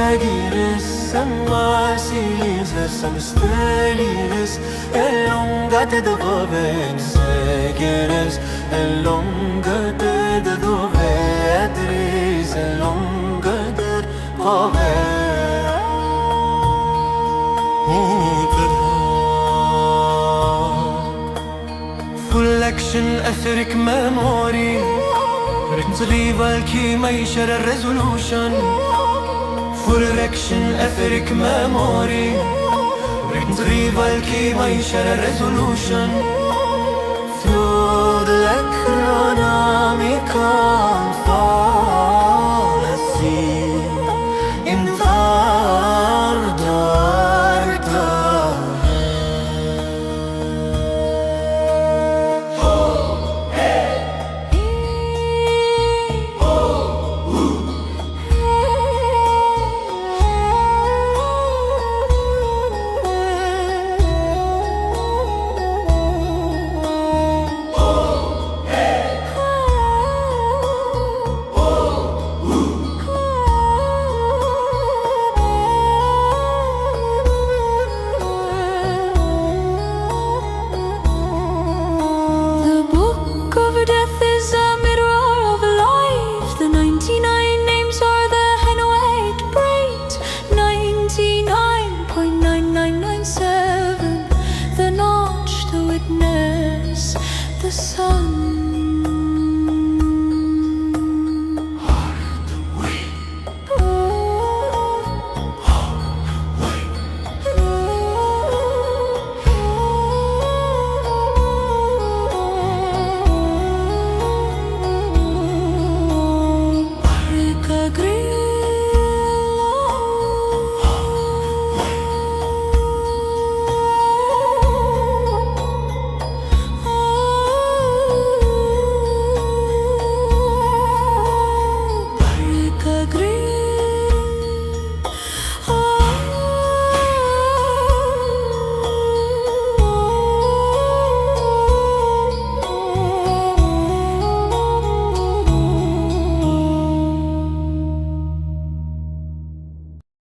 Segiris yn masilis Sam stylilis Elonga dy ddofen Segiris Elonga dy ddofen Edris Elonga dy ddofen Collection etheric memory Rival key my share resolution Full erection etheric memory Rival key my share resolution Through the economical fallacy In the sun